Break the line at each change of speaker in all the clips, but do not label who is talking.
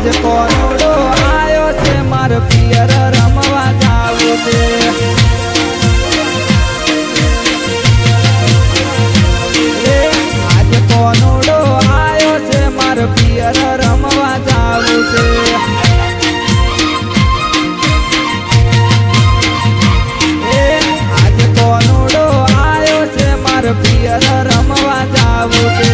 आज कोनोडो आयो छे मार पियर रमवा जावू छे। आज कोनोडो आयो छे मार पियर रमवा जावू छे। आज कोनोडो आयो छे मार पियर रमवा जावू छे।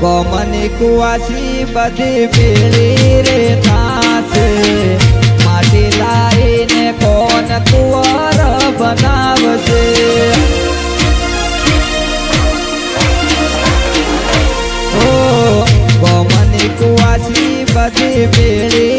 गोमनी कुआसी बधी पीली रे थासे माटी लाईने कोन कुंवर बनावशे। ओ गोमनी कुआसी बधी पीली